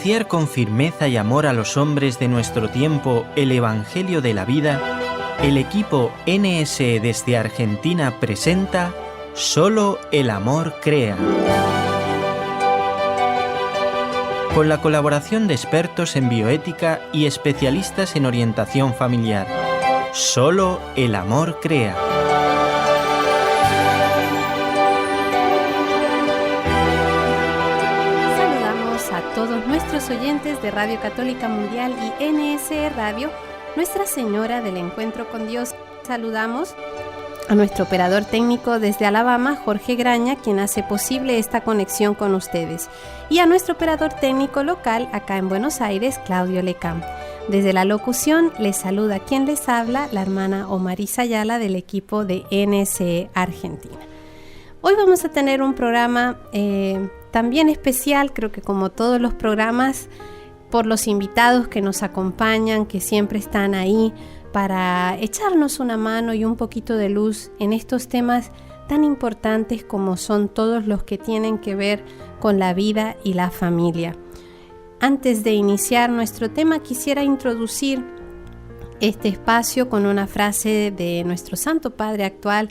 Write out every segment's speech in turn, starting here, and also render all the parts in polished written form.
anunciar con firmeza y amor a los hombres de nuestro tiempo el Evangelio de la vida, el equipo NSE desde Argentina presenta Solo el amor crea. Con la colaboración de expertos en bioética y especialistas en orientación familiar. Solo el amor crea. Todos nuestros oyentes de Radio Católica Mundial y NSE Radio, Nuestra Señora del Encuentro con Dios. Saludamos a nuestro operador técnico desde Alabama, Jorge Graña, quien hace posible esta conexión con ustedes, y a nuestro operador técnico local acá en Buenos Aires, Claudio Lecam. Desde la locución les saluda quien les habla, la hermana Omarisa Ayala del equipo de NSE Argentina. Hoy vamos a tener un programa también especial, creo que como todos los programas, por los invitados que nos acompañan, que siempre están ahí para echarnos una mano y un poquito de luz en estos temas tan importantes como son todos los que tienen que ver con la vida y la familia. Antes de iniciar nuestro tema, quisiera introducir este espacio con una frase de nuestro Santo Padre actual,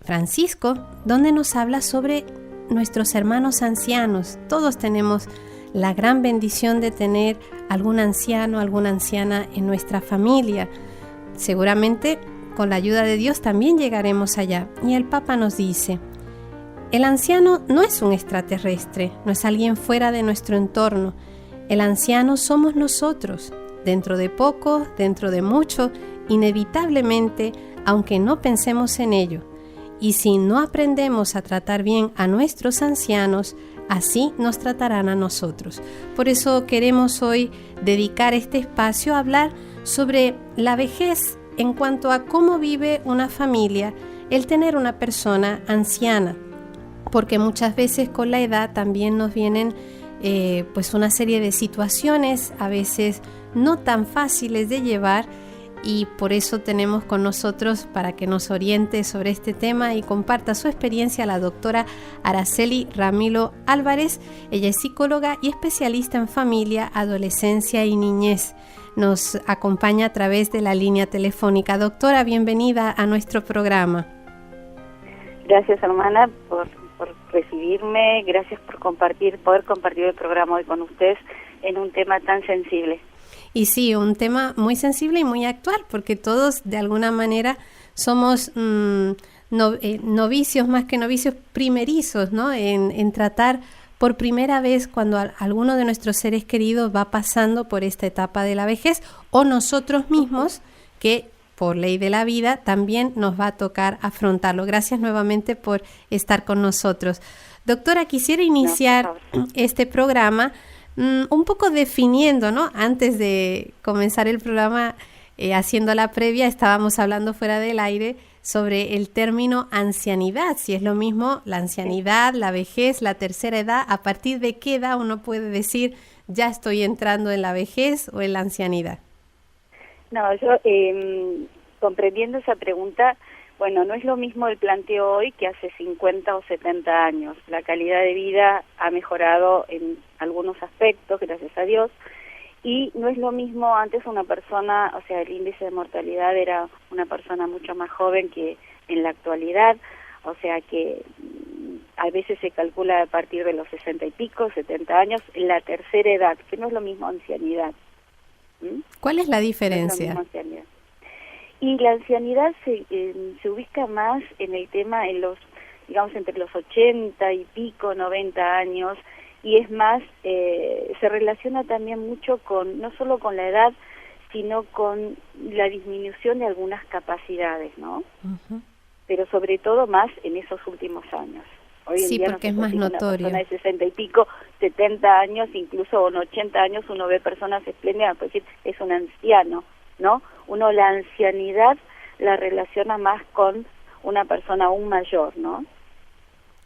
Francisco, donde nos habla sobre nuestros hermanos ancianos. Todos tenemos la gran bendición de tener algún anciano, alguna anciana en nuestra familia. Seguramente con la ayuda de Dios también llegaremos allá. Y el Papa nos dice, el anciano no es un extraterrestre, no es alguien fuera de nuestro entorno. El anciano somos nosotros. Dentro de poco, dentro de mucho, inevitablemente, aunque no pensemos en ello. Y si no aprendemos a tratar bien a nuestros ancianos, así nos tratarán a nosotros. Por eso queremos hoy dedicar este espacio a hablar sobre la vejez en cuanto a cómo vive una familia el tener una persona anciana. Porque muchas veces con la edad también nos vienen pues una serie de situaciones, a veces no tan fáciles de llevar, y por eso tenemos con nosotros para que nos oriente sobre este tema y comparta su experiencia la doctora Araceli Ramilo Álvarez. Ella es psicóloga y especialista en familia, adolescencia y niñez. Nos acompaña a través de la línea telefónica. Doctora, bienvenida a nuestro programa. Gracias, hermana, por recibirme. Gracias por poder compartir el programa hoy con ustedes en un tema tan sensible. Y sí, un tema muy sensible y muy actual, porque todos de alguna manera somos novicios, más que novicios, primerizos, ¿no? En tratar por primera vez cuando alguno de nuestros seres queridos va pasando por esta etapa de la vejez, o nosotros mismos, que por ley de la vida también nos va a tocar afrontarlo. Gracias nuevamente por estar con nosotros. Doctora, quisiera iniciar este programa un poco definiendo, ¿no? Antes de comenzar el programa, haciendo la previa, estábamos hablando fuera del aire sobre el término ancianidad, si es lo mismo la ancianidad, la vejez, la tercera edad, ¿a partir de qué edad uno puede decir ya estoy entrando en la vejez o en la ancianidad? No, yo comprendiendo esa pregunta, bueno, no es lo mismo el planteo hoy que hace 50 o 70 años. La calidad de vida ha mejorado en algunos aspectos, gracias a Dios, y no es lo mismo antes una persona, o sea, el índice de mortalidad era una persona mucho más joven que en la actualidad, o sea que a veces se calcula a partir de los 60 y pico, 70 años, en la tercera edad, que no es lo mismo ancianidad. ¿Cuál es la diferencia? No es lo mismo ancianidad. Y la ancianidad se ubica más en el tema en los, digamos, entre los 80 y pico, 90 años, y es más, se relaciona también mucho con, no solo con la edad, sino con la disminución de algunas capacidades, ¿no? Uh-huh. Pero sobre todo más en esos últimos años. Hoy en día porque es más notorio. Una persona de 60 y pico, 70 años, incluso en 80 años, uno ve personas espléndidas, pues decir, es un anciano, ¿no? Uno la ancianidad la relaciona más con una persona aún mayor, ¿no?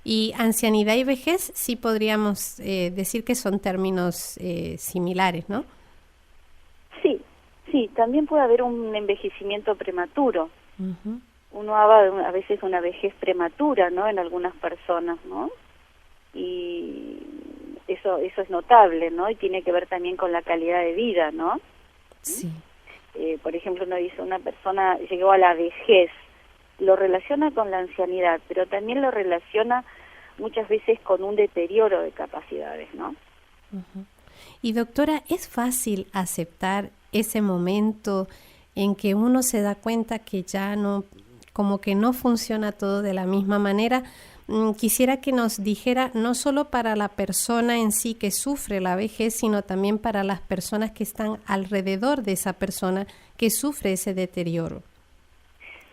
Y ancianidad y vejez sí podríamos decir que son términos similares, ¿no? Sí, también puede haber un envejecimiento prematuro. Uh-huh. Uno habla a veces de una vejez prematura, ¿no? En algunas personas, ¿no? Y eso es notable, ¿no? Y tiene que ver también con la calidad de vida, ¿no? Sí. Por ejemplo, uno dice, una persona llegó a la vejez, lo relaciona con la ancianidad, pero también lo relaciona muchas veces con un deterioro de capacidades, ¿no? Uh-huh. Y doctora, ¿es fácil aceptar ese momento en que uno se da cuenta que ya no, como que no funciona todo de la misma manera? Quisiera que nos dijera, no solo para la persona en sí que sufre la vejez, sino también para las personas que están alrededor de esa persona que sufre ese deterioro.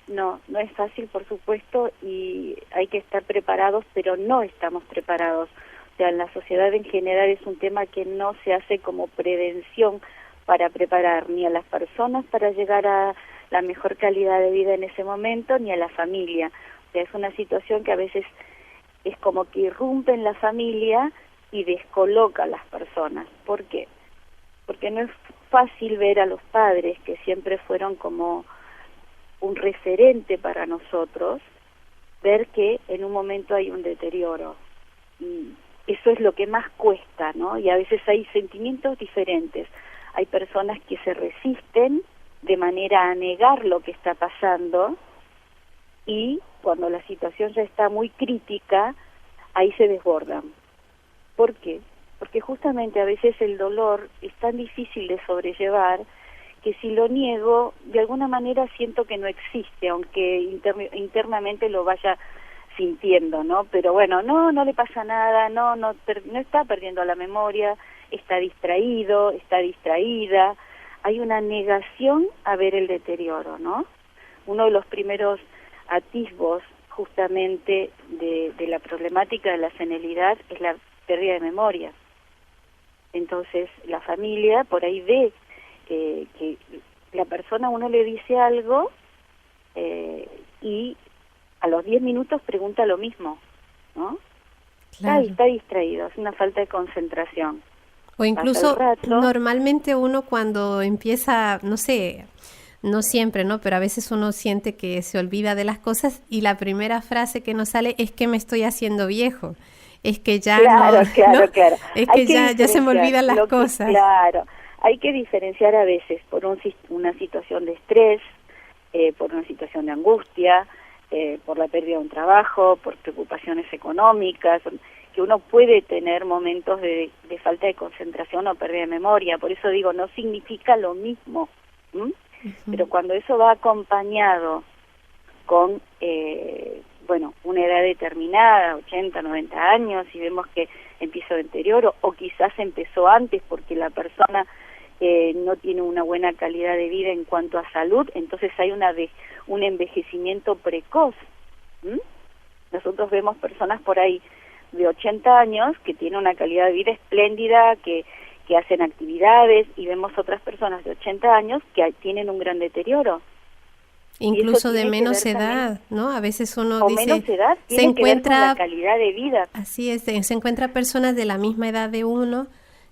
No es fácil, por supuesto, y hay que estar preparados, pero no estamos preparados. O sea, en la sociedad en general es un tema que no se hace como prevención para preparar ni a las personas para llegar a la mejor calidad de vida en ese momento, ni a la familia. O sea, es una situación que a veces es como que irrumpe en la familia y descoloca a las personas. ¿Por qué? Porque no es fácil ver a los padres, que siempre fueron como un referente para nosotros, ver que en un momento hay un deterioro. Y eso es lo que más cuesta, ¿no? Y a veces hay sentimientos diferentes. Hay personas que se resisten de manera a negar lo que está pasando, y cuando la situación ya está muy crítica, ahí se desbordan. ¿Por qué? Porque justamente a veces el dolor es tan difícil de sobrellevar que si lo niego, de alguna manera siento que no existe, aunque internamente lo vaya sintiendo, ¿no? Pero bueno, no le pasa nada, no está perdiendo la memoria, está distraído, está distraída. Hay una negación a ver el deterioro, ¿no? Uno de los primeros atisbos justamente de la problemática de la senilidad es la pérdida de memoria. Entonces la familia por ahí ve que la persona, uno le dice algo y a los 10 minutos pregunta lo mismo, ¿no? Claro. Está distraído, es una falta de concentración. O incluso normalmente uno cuando empieza, no sé, no siempre, ¿no? Pero a veces uno siente que se olvida de las cosas y la primera frase que nos sale es que me estoy haciendo viejo. Es que ya claro. Es que ya se me olvidan las cosas. Claro, hay que diferenciar a veces por una situación de estrés, por una situación de angustia, por la pérdida de un trabajo, por preocupaciones económicas, que uno puede tener momentos de falta de concentración o pérdida de memoria. Por eso digo, no significa lo mismo. Uh-huh. Pero cuando eso va acompañado con, una edad determinada, 80, 90 años, y vemos que empieza el deterioro, o quizás empezó antes porque la persona no tiene una buena calidad de vida en cuanto a salud, entonces hay un envejecimiento precoz. Nosotros vemos personas por ahí de 80 años que tienen una calidad de vida espléndida, que hacen actividades, y vemos otras personas de 80 años que tienen un gran deterioro. Incluso de menos edad, ¿no? A veces uno dice, menos edad tiene que ver con la calidad de vida. Así es, se encuentra personas de la misma edad de uno,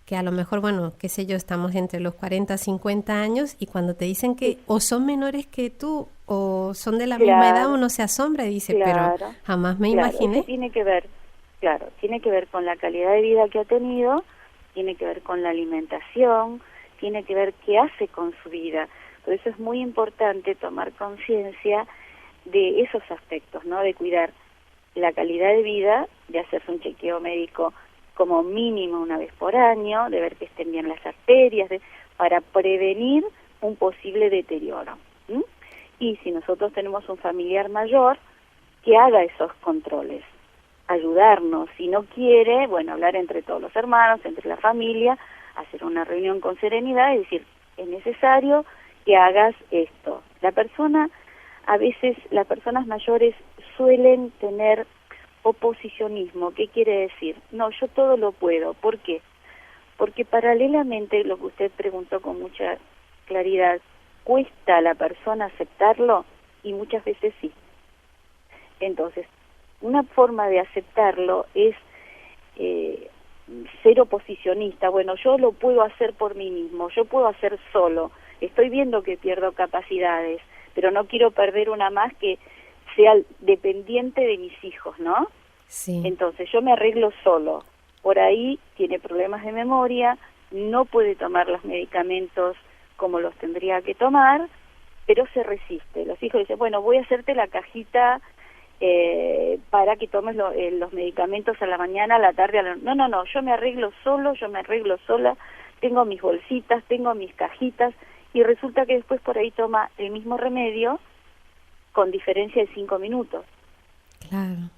que a lo mejor, qué sé yo, estamos entre los 40, 50 años, y cuando te dicen que o son menores que tú o son de la misma edad, uno se asombra y dice, pero jamás me imaginé. Eso tiene que ver con la calidad de vida que ha tenido, tiene que ver con la alimentación, tiene que ver qué hace con su vida. Por eso es muy importante tomar conciencia de esos aspectos, ¿no? De cuidar la calidad de vida, de hacerse un chequeo médico como mínimo una vez por año, de ver que estén bien las arterias, para prevenir un posible deterioro. Y si nosotros tenemos un familiar mayor, que haga esos controles, ayudarnos. Si no quiere, hablar entre todos los hermanos, entre la familia, hacer una reunión con serenidad y decir, es necesario que hagas esto. A veces las personas mayores suelen tener oposicionismo. ¿Qué quiere decir? No, yo todo lo puedo. ¿Por qué? Porque paralelamente, lo que usted preguntó con mucha claridad, ¿cuesta a la persona aceptarlo? Y muchas veces sí. Entonces, una forma de aceptarlo es ser oposicionista. Yo lo puedo hacer por mí mismo, yo puedo hacer solo. Estoy viendo que pierdo capacidades, pero no quiero perder una más que sea dependiente de mis hijos, ¿no? Sí. Entonces yo me arreglo solo. por ahí tiene problemas de memoria, no puede tomar los medicamentos como los tendría que tomar, pero se resiste. Los hijos dicen, bueno, voy a hacerte la cajita para que tomes los medicamentos a la mañana, a la tarde, no, yo me arreglo solo, yo me arreglo sola, tengo mis bolsitas, tengo mis cajitas, y resulta que después por ahí toma el mismo remedio con diferencia de 5 minutos. Claro.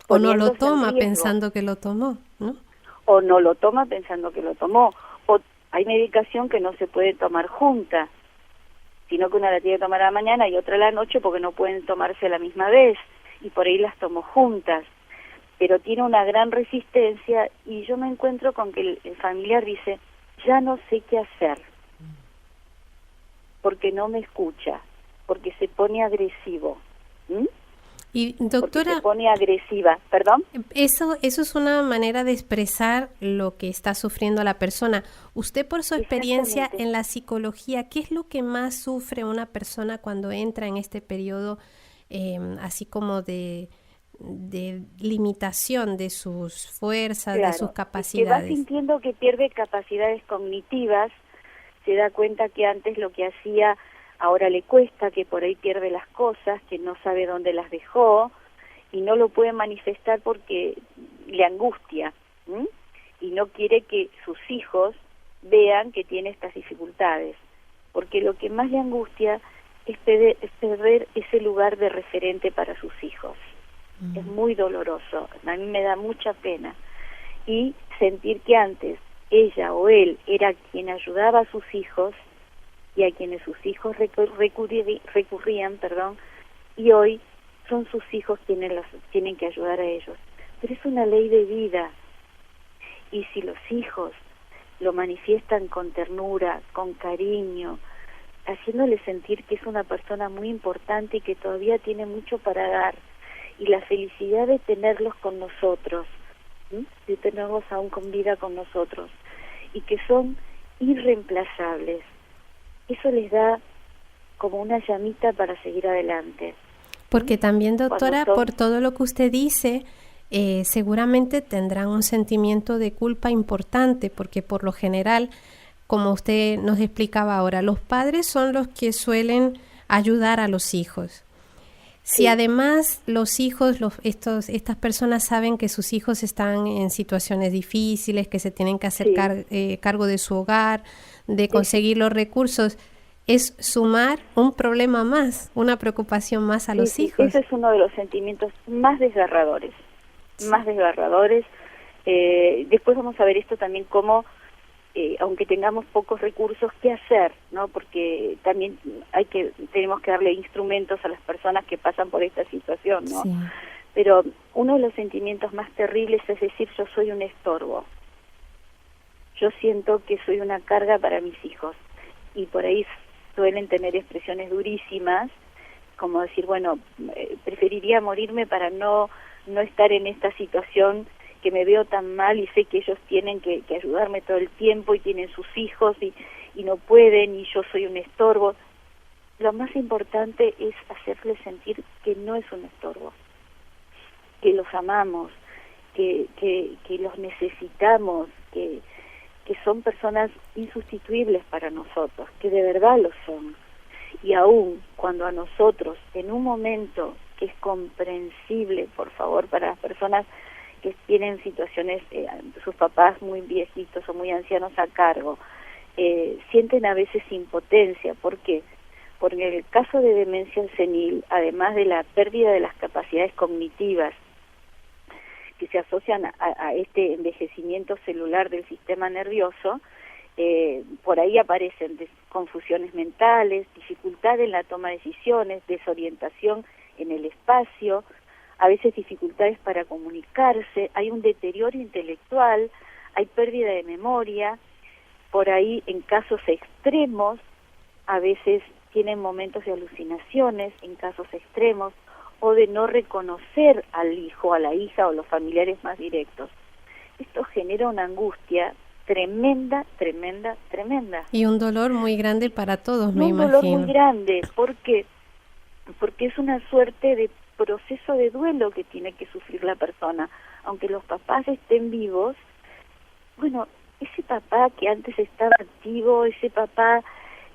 O no lo toma pensando que lo tomó, ¿no? O no lo toma pensando que lo tomó. O hay medicación que no se puede tomar junta, sino que una la tiene que tomar a la mañana y otra a la noche porque no pueden tomarse a la misma vez, y por ahí las tomo juntas. Pero tiene una gran resistencia, y yo me encuentro con que el familiar dice, ya no sé qué hacer, porque no me escucha, porque se pone agresivo. Y doctora, porque se pone agresiva, ¿perdón? Eso es una manera de expresar lo que está sufriendo la persona. Usted, por su experiencia en la psicología, ¿qué es lo que más sufre una persona cuando entra en este periodo así como de limitación de sus fuerzas, claro, de sus capacidades? Que va sintiendo que pierde capacidades cognitivas, se da cuenta que antes lo que hacía ahora le cuesta, que por ahí pierde las cosas, que no sabe dónde las dejó, y no lo puede manifestar porque le angustia, y no quiere que sus hijos vean que tiene estas dificultades, porque lo que más le angustia es perder ese lugar de referente para sus hijos. Es muy doloroso, a mí me da mucha pena, y sentir que antes ella o él era quien ayudaba a sus hijos, y a quienes sus hijos recurrían, y hoy son sus hijos quienes los tienen que ayudar a ellos. Pero es una ley de vida, y si los hijos lo manifiestan con ternura, con cariño, haciéndole sentir que es una persona muy importante y que todavía tiene mucho para dar, y la felicidad de tenerlos con nosotros, de tenerlos aún con vida con nosotros, y que son irreemplazables, eso les da como una llamita para seguir adelante. Porque también, doctora, por todo lo que usted dice, seguramente tendrán un sentimiento de culpa importante, porque por lo general, como usted nos explicaba ahora, los padres son los que suelen ayudar a los hijos. Si además los hijos, estas personas saben que sus hijos están en situaciones difíciles, que se tienen que hacer cargo de su hogar, de conseguir los recursos, es sumar un problema más, una preocupación más a los hijos. Ese es uno de los sentimientos más desgarradores, después vamos a ver esto también como, aunque tengamos pocos recursos, qué hacer, ¿no? Porque también tenemos que darle instrumentos a las personas que pasan por esta situación, ¿no? Sí. Pero uno de los sentimientos más terribles es decir, yo soy un estorbo. Yo siento que soy una carga para mis hijos, y por ahí suelen tener expresiones durísimas, como decir, bueno, preferiría morirme para no estar en esta situación que me veo tan mal, y sé que ellos tienen que ayudarme todo el tiempo, y tienen sus hijos, y no pueden, y yo soy un estorbo. Lo más importante es hacerles sentir que no es un estorbo, que los amamos, que los necesitamos, que son personas insustituibles para nosotros, que de verdad lo son. Y aún cuando a nosotros, en un momento que es comprensible, por favor, para las personas que tienen situaciones, sus papás muy viejitos o muy ancianos a cargo, sienten a veces impotencia. ¿Por qué? Porque en el caso de demencia senil, además de la pérdida de las capacidades cognitivas que se asocian a este envejecimiento celular del sistema nervioso, por ahí aparecen confusiones mentales, dificultad en la toma de decisiones, desorientación en el espacio, a veces dificultades para comunicarse, hay un deterioro intelectual, hay pérdida de memoria, por ahí en casos extremos, a veces tienen momentos de alucinaciones en casos extremos, o de no reconocer al hijo, a la hija o los familiares más directos. Esto genera una angustia tremenda. Y un dolor muy grande para todos, me imagino. Un dolor muy grande, ¿por qué? Porque es una suerte de proceso de duelo que tiene que sufrir la persona. Aunque los papás estén vivos, bueno, ese papá que antes estaba activo, ese papá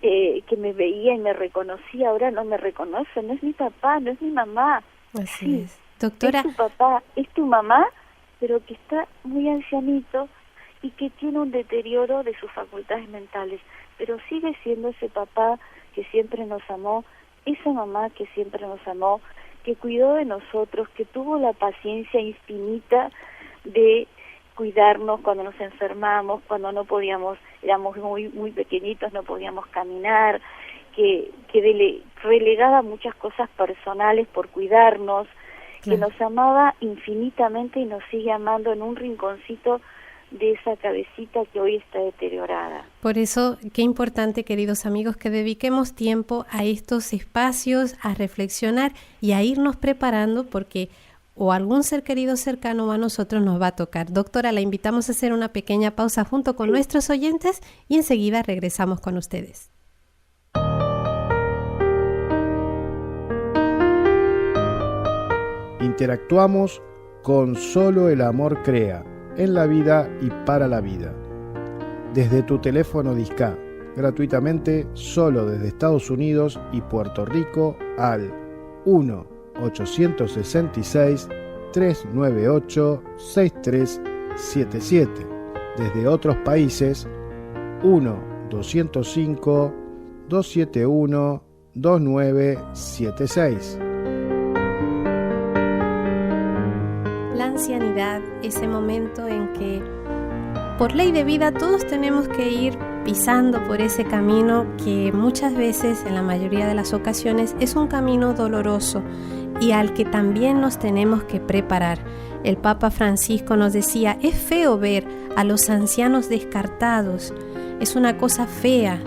que me veía y me reconocía, ahora no me reconoce, no es mi papá, no es mi mamá. Así Sí, es. Doctora, es tu papá, es tu mamá, pero que está muy ancianito y que tiene un deterioro de sus facultades mentales, pero sigue siendo ese papá que siempre nos amó, esa mamá que siempre nos amó, que cuidó de nosotros, que tuvo la paciencia infinita de cuidarnos cuando nos enfermamos, cuando no podíamos, éramos muy pequeñitos, no podíamos caminar, que relegaba muchas cosas personales por cuidarnos, que nos amaba infinitamente y nos sigue amando en un rinconcito de esa cabecita que hoy está deteriorada. por eso, qué importante, queridos amigos, que dediquemos tiempo a estos espacios, a reflexionar y a irnos preparando porque o algún ser querido cercano a nosotros nos va a tocar. Doctora, la invitamos a hacer una pequeña pausa junto con nuestros oyentes y enseguida regresamos con ustedes. Interactuamos con Solo el Amor Crea, en la vida y para la vida. Desde tu teléfono Disca, gratuitamente, solo desde Estados Unidos y Puerto Rico al 1-866-398-6377. Desde otros países, 1-205-271-2976. La ancianidad, ese momento en que por ley de vida todos tenemos que ir pisando por ese camino que muchas veces, en la mayoría de las ocasiones, es un camino doloroso y al que también nos tenemos que preparar. El Papa Francisco nos decía, es feo ver a los ancianos descartados, es una cosa fea.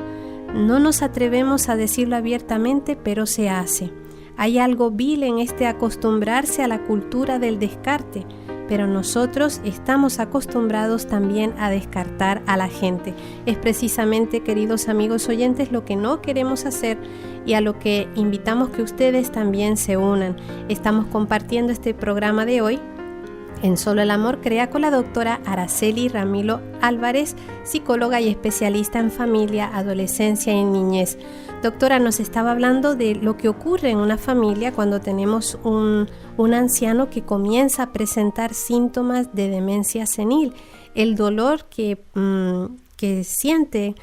No nos atrevemos a decirlo abiertamente, pero se hace. Hay algo vil en este acostumbrarse a la cultura del descarte, pero nosotros estamos acostumbrados también a descartar a la gente. Es precisamente, queridos amigos oyentes, lo que no queremos hacer y a lo que invitamos que ustedes también se unan. Estamos compartiendo este programa de hoy en Solo el Amor Crea con la doctora Araceli Ramilo Álvarez, psicóloga y especialista en familia, adolescencia y niñez. Doctora, nos estaba hablando de lo que ocurre en una familia cuando tenemos un anciano que comienza a presentar síntomas de demencia senil. El dolor que siente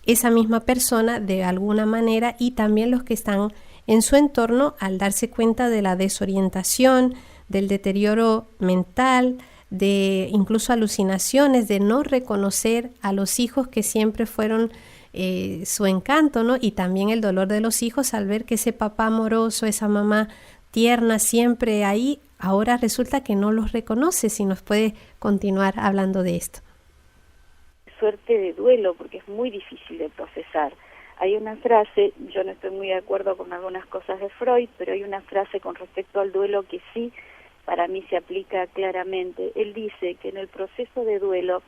esa misma persona de alguna manera y también los que están en su entorno al darse cuenta de la desorientación, del deterioro mental, de incluso alucinaciones, de no reconocer a los hijos que siempre fueron su encanto, ¿no? Y también el dolor de los hijos al ver que ese papá amoroso, esa mamá tierna siempre ahí, ahora resulta que no los reconoce. Si nos puede continuar hablando de esto. Suerte de duelo, porque es muy difícil de procesar. Hay una frase, yo no estoy muy de acuerdo con algunas cosas de Freud, pero hay una frase con respecto al duelo que sí, para mí se aplica claramente. Él dice que en el proceso de duelo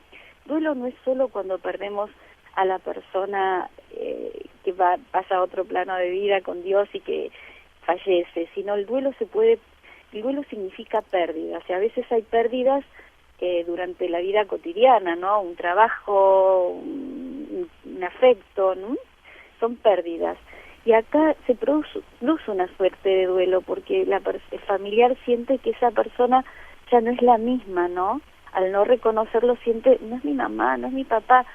no es solo cuando perdemos a la persona que pasa a otro plano de vida con Dios y que fallece, sino el duelo significa pérdidas, y a veces hay pérdidas durante la vida cotidiana, ¿no? Un trabajo, un afecto, ¿no? Son pérdidas. Y acá se produce una suerte de duelo porque el familiar siente que esa persona ya no es la misma, ¿no? Al no reconocerlo siente, no es mi mamá, no es mi papá.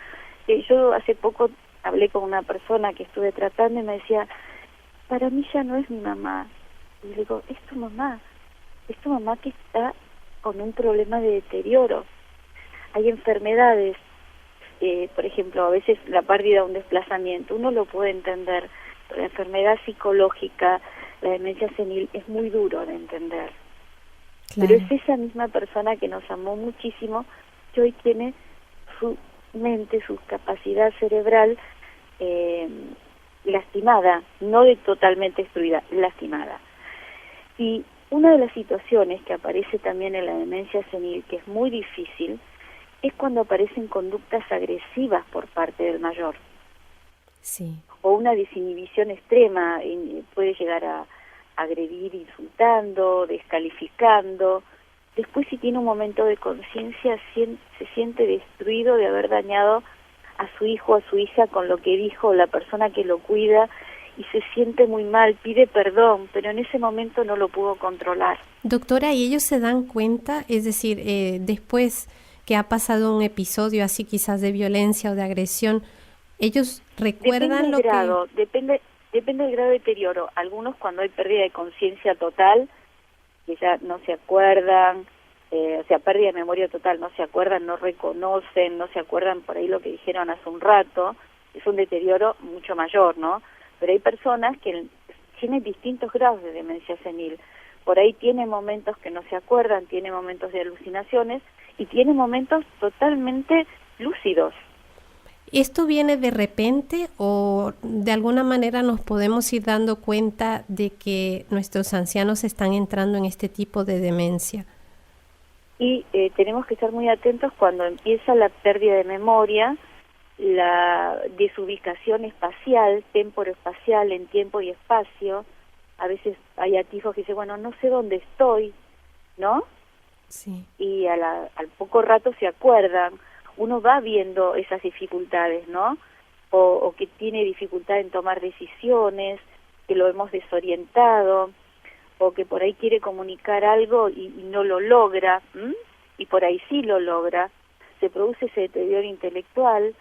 Yo hace poco hablé con una persona que estuve tratando y me decía, para mí ya no es mi mamá. Y le digo, es tu mamá que está con un problema de deterioro. Hay enfermedades, por ejemplo, a veces la pérdida de un desplazamiento, uno lo puede entender, pero la enfermedad psicológica, la demencia senil, es muy duro de entender. Claro. Pero es esa misma persona que nos amó muchísimo, que hoy tiene su mente, su capacidad cerebral lastimada, no totalmente destruida, lastimada. Y una de las situaciones que aparece también en la demencia senil, que es muy difícil, es cuando aparecen conductas agresivas por parte del mayor. Sí. O una desinhibición extrema, puede llegar a agredir insultando, descalificando, después si tiene un momento de conciencia se siente destruido de haber dañado a su hijo o a su hija con lo que dijo la persona que lo cuida, y se siente muy mal, pide perdón, pero en ese momento no lo pudo controlar. Doctora, ¿y ellos se dan cuenta? Es decir, después que ha pasado un episodio así quizás de violencia o de agresión, ¿ellos recuerdan Depende del grado de deterioro. Algunos, cuando hay pérdida de conciencia total, que ya no se acuerdan, o sea, pérdida de memoria total, no se acuerdan, no reconocen, no se acuerdan por ahí lo que dijeron hace un rato, es un deterioro mucho mayor, ¿no? Pero hay personas que tienen distintos grados de demencia senil. Por ahí tiene momentos que no se acuerdan, tiene momentos de alucinaciones y tiene momentos totalmente lúcidos. ¿Esto viene de repente o de alguna manera nos podemos ir dando cuenta de que nuestros ancianos están entrando en este tipo de demencia? Y tenemos que estar muy atentos cuando empieza la pérdida de memoria, la desubicación espacial, temporoespacial, en tiempo y espacio. A veces hay atisbos que dicen, bueno, no sé dónde estoy, ¿no? Sí. Y al poco rato se acuerdan. Uno va viendo esas dificultades, ¿no? O que tiene dificultad en tomar decisiones, que lo hemos desorientado, o que por ahí quiere comunicar algo y no lo logra, y por ahí sí lo logra. Se produce ese deterioro intelectual,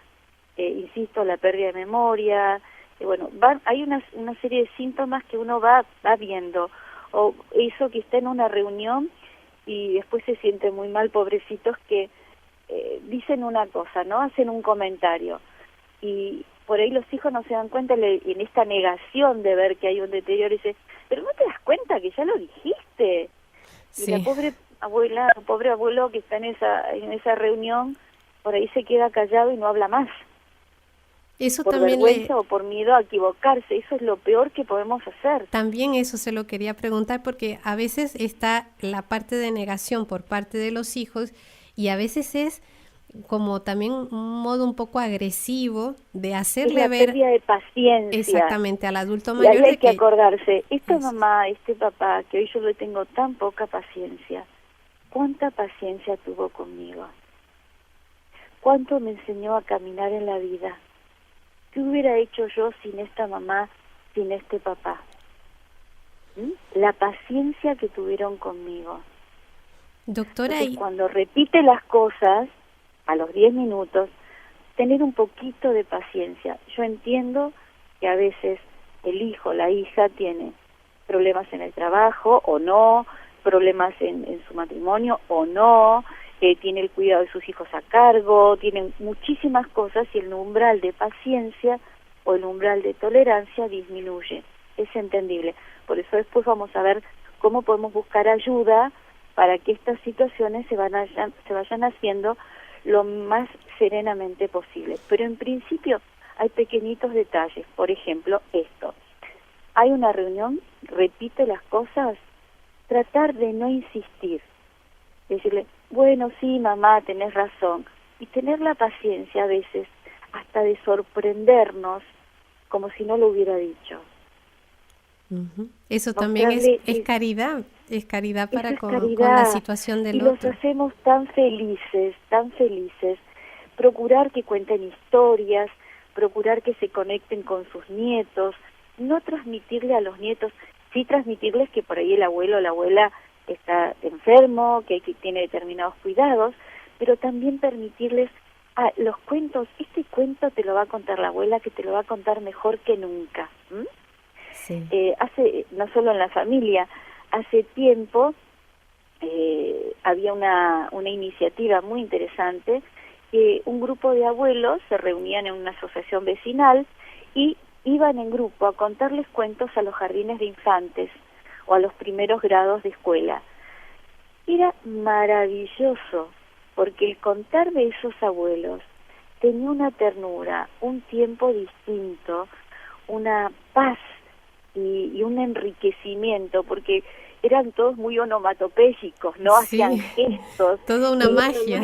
insisto, la pérdida de memoria, bueno, hay una serie de síntomas que uno va viendo, o eso que está en una reunión y después se siente muy mal, pobrecitos, que dicen una cosa, ¿no? Hacen un comentario, y por ahí los hijos no se dan cuenta en esta negación de ver que hay un deterioro, y dicen, pero no te das cuenta que ya lo dijiste. Sí. Y la pobre abuela, o pobre abuelo que está en esa reunión, por ahí se queda callado y no habla más. Eso por también vergüenza o por miedo a equivocarse. Eso es lo peor que podemos hacer. También eso se lo quería preguntar, porque a veces está la parte de negación por parte de los hijos y a veces es como también un modo un poco agresivo de hacerle ver... Es la pérdida de paciencia. Exactamente, al adulto Y mayor. ahí hay que acordarse, esta Eso. mamá, este papá, que hoy yo le tengo tan poca paciencia, ¿cuánta paciencia tuvo conmigo? ¿Cuánto me enseñó a caminar en la vida? ¿Qué hubiera hecho yo sin esta mamá, sin este papá? La paciencia que tuvieron conmigo. Doctora, entonces, cuando repite las cosas, a los 10 minutos, tener un poquito de paciencia. Yo entiendo que a veces el hijo, la hija, tiene problemas en el trabajo o no, problemas en su matrimonio o no, tiene el cuidado de sus hijos a cargo, tienen muchísimas cosas y el umbral de paciencia o el umbral de tolerancia disminuye. Es entendible. Por eso después vamos a ver cómo podemos buscar ayuda para que estas situaciones se vayan haciendo lo más serenamente posible. Pero en principio hay pequeñitos detalles. Por ejemplo, esto. Hay una reunión, repite las cosas, tratar de no insistir. Decirle, bueno, sí, mamá, tenés razón. Y tener la paciencia a veces hasta de sorprendernos como si no lo hubiera dicho. Eso también es caridad. Es caridad para con la situación del otro. Y los hacemos tan felices, tan felices. Procurar que cuenten historias, procurar que se conecten con sus nietos, no transmitirle a los nietos, sí transmitirles que por ahí el abuelo o la abuela está enfermo, que tiene determinados cuidados, pero también permitirles los cuentos. Este cuento te lo va a contar la abuela, que te lo va a contar mejor que nunca. Sí. No solo en la familia, hace tiempo había una iniciativa muy interesante, que un grupo de abuelos se reunían en una asociación vecinal y iban en grupo a contarles cuentos a los jardines de infantes o a los primeros grados de escuela. Era maravilloso, porque el contar de esos abuelos tenía una ternura, un tiempo distinto, una paz y un enriquecimiento, porque eran todos muy onomatopéyicos, ¿no? Sí. Hacían gestos. Toda una magia.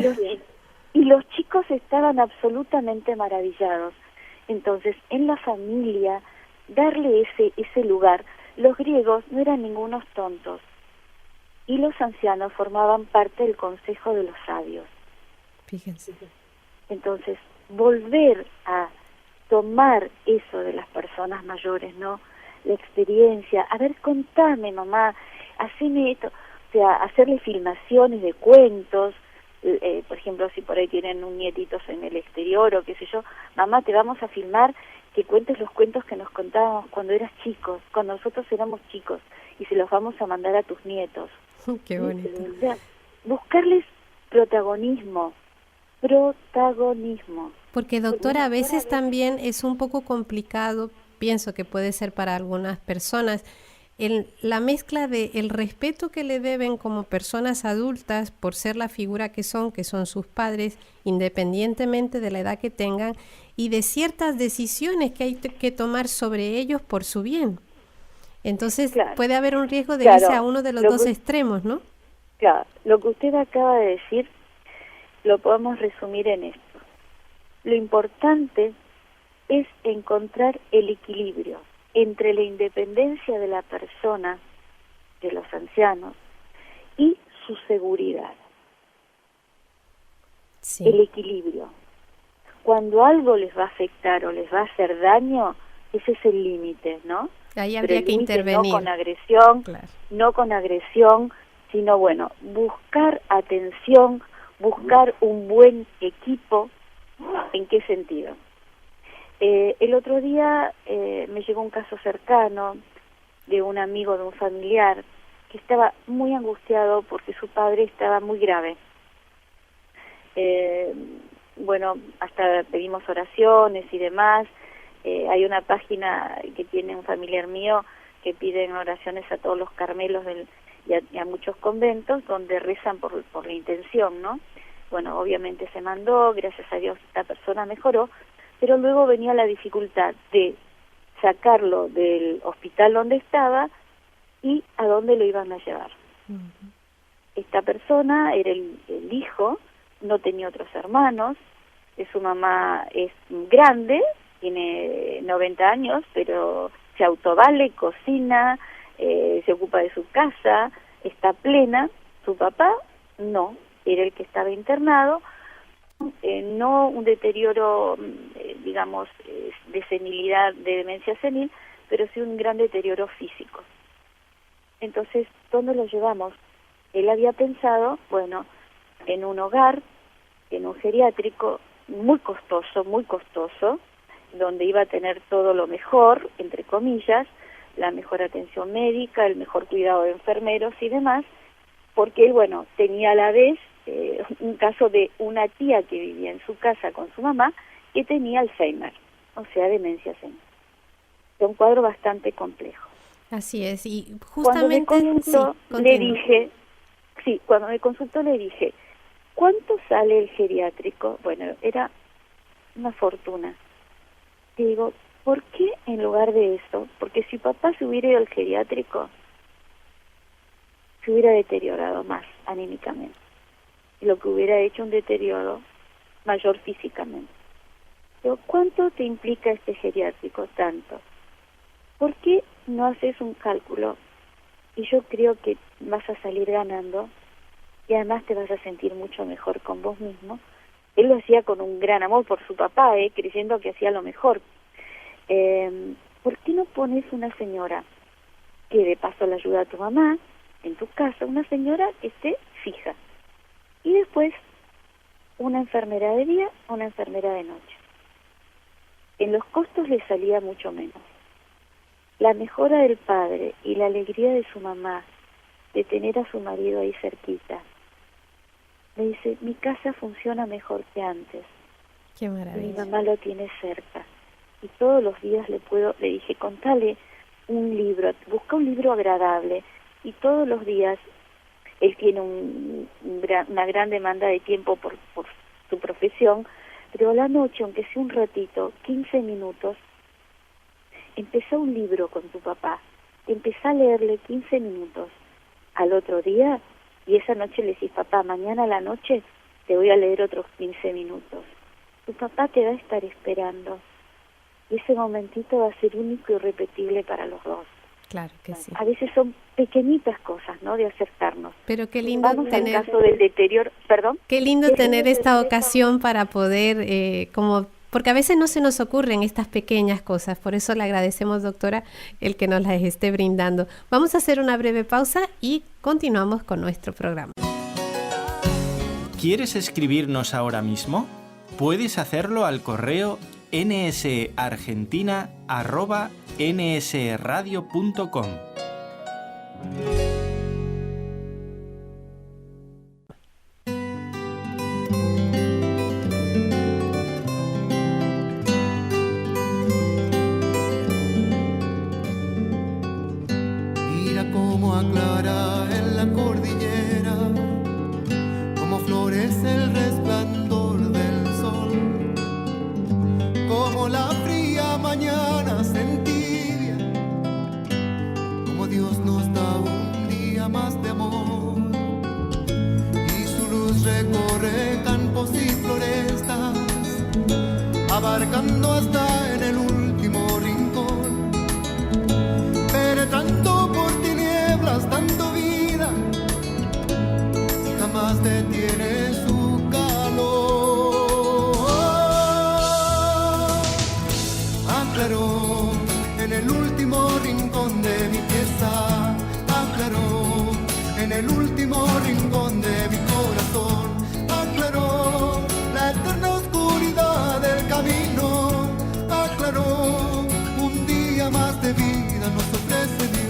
Y los chicos estaban absolutamente maravillados. Entonces, en la familia, darle ese lugar. Los griegos no eran ningunos tontos. y los ancianos formaban parte del consejo de los sabios. Fíjense. Entonces, volver a tomar eso de las personas mayores, ¿no? La experiencia, a ver, contame, mamá, haceme esto, o sea, hacerle filmaciones de cuentos, por ejemplo, si por ahí tienen un nietitos en el exterior o qué sé yo, mamá, te vamos a filmar que cuentes los cuentos que nos contábamos cuando eras chicos, cuando nosotros éramos chicos, y se los vamos a mandar a tus nietos. Qué bonito. O sea, buscarles protagonismo. Porque, doctora, a veces también es un poco complicado, pienso que puede ser para algunas personas, la mezcla de el respeto que le deben como personas adultas por ser la figura que son sus padres, independientemente de la edad que tengan, y de ciertas decisiones que hay que tomar sobre ellos por su bien. Entonces, puede haber un riesgo de irse a uno de los dos extremos, ¿no? Claro, lo que usted acaba de decir lo podemos resumir en esto. Lo importante es encontrar el equilibrio entre la independencia de la persona, de los ancianos, y su seguridad. Sí. El equilibrio. Cuando algo les va a afectar o les va a hacer daño, ese es el límite, ¿no? Ahí habría que intervenir. No con agresión, sino bueno, buscar atención, buscar un buen equipo. ¿En qué sentido? El otro día me llegó un caso cercano de un amigo, de un familiar, que estaba muy angustiado porque su padre estaba muy grave. Bueno, hasta pedimos oraciones y demás. Hay una página que tiene un familiar mío que piden oraciones a todos los carmelos y a muchos conventos donde rezan por la intención, ¿no? Bueno, obviamente se mandó, gracias a Dios esta persona mejoró, pero luego venía la dificultad de sacarlo del hospital donde estaba y a dónde lo iban a llevar. Uh-huh. Esta persona era el hijo, no tenía otros hermanos, su mamá es grande, tiene 90 años, pero se autovale, cocina, se ocupa de su casa, está plena. Su papá no, era el que estaba internado, no un deterioro, digamos, de senilidad, de demencia senil, pero sí un gran deterioro físico. Entonces, ¿dónde lo llevamos? Él había pensado, bueno, en un hogar, en un geriátrico muy costoso, donde iba a tener todo lo mejor, entre comillas, la mejor atención médica, el mejor cuidado de enfermeros y demás, porque él, bueno, tenía a la vez un caso de una tía que vivía en su casa con su mamá que tenía Alzheimer, o sea, demencia senil. Es un cuadro bastante complejo. Así es, y justamente cuando me consultó le dije, ¿cuánto sale el geriátrico? Bueno, era una fortuna. Y digo, ¿por qué en lugar de eso? Porque si papá se hubiera ido al geriátrico, se hubiera deteriorado más anímicamente, lo que hubiera hecho un deterioro mayor físicamente. Pero ¿cuánto te implica este geriátrico? Tanto. ¿Por qué no haces un cálculo? Y yo creo que vas a salir ganando y además te vas a sentir mucho mejor con vos mismo. Él lo hacía con un gran amor por su papá, creyendo que hacía lo mejor. ¿Por qué no pones una señora que de paso le ayuda a tu mamá en tu casa, una señora que esté fija? Y después una enfermera de día, una enfermera de noche. En los costos le salía mucho menos. La mejora del padre y la alegría de su mamá de tener a su marido ahí cerquita. Me dice, mi casa funciona mejor que antes. Qué maravilla. Mi mamá lo tiene cerca. Y todos los días le dije, contale un libro, busca un libro agradable. Y todos los días, él tiene una gran demanda de tiempo por su profesión, pero a la noche, aunque sea un ratito, 15 minutos, empezá un libro con tu papá, empezá a leerle 15 minutos. Al otro día, y esa noche le decís, papá, mañana a la noche te voy a leer otros 15 minutos. Tu papá te va a estar esperando. Y ese momentito va a ser único y irrepetible para los dos. Claro que sí. A veces son pequeñitas cosas, ¿no?, de acercarnos. Pero qué lindo Vamos al caso del deterioro, perdón. Qué lindo tener esta ocasión para poder, porque a veces no se nos ocurren estas pequeñas cosas, por eso le agradecemos, doctora, el que nos las esté brindando. Vamos a hacer una breve pausa y continuamos con nuestro programa. ¿Quieres escribirnos ahora mismo? Puedes hacerlo al correo nseargentina@nsradio.com. Mira cómo aclara en la cordillera, cómo florece el resplandor del sol, como la fría mañana se entibia, como Dios nos da un día más de amor, y su luz recorre campos y florestas, abarcando hasta en el último rincón, penetrando por tinieblas, dando vida, y jamás detiene su calor. Aclaró en el último rincón de mi pieza, aclaró en el último rincón de mi corazón, aclaró la eterna oscuridad del camino, aclaró un día más de vida nos ofrece Dios.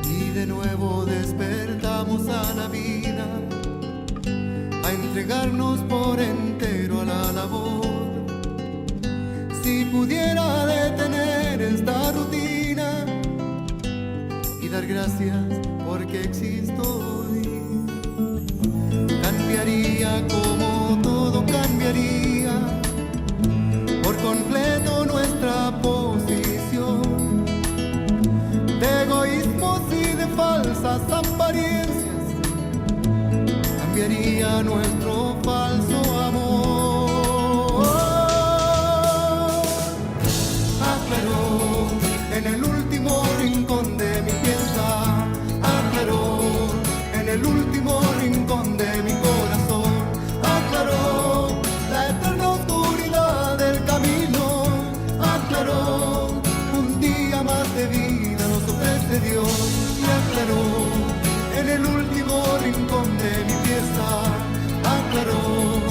Y de nuevo despertamos a la vida, a entregarnos por entero a la labor. Si pudiera detener esta rutina y dar gracias porque existo hoy, cambiaría como todo cambiaría, por completo nuestra posición, de egoísmos y de falsas apariencias, cambiaría nuestro falso amor. Aclaró en el último rincón de mi pieza, aclaró en el último rincón de mi corazón, aclaró la eterna oscuridad del camino, aclaró un día más de vida nos ofrece Dios, y aclaró en el último rincón de mi pieza, aclaró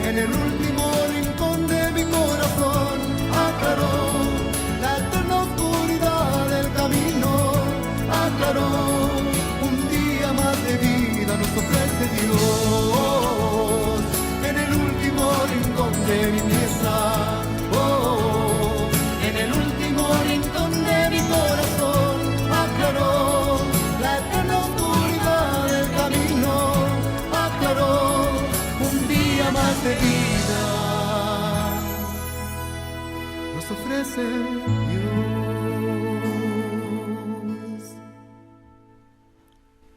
en el último rincón de mi corazón, aclaró la eterna oscuridad del camino, aclaró un día más de vida nos ofrece Dios, en el último rincón de mi pieza, en el último rincón de mi corazón, aclaró la eterna oscuridad del camino, aclaró un día más de vida nos ofrece Dios.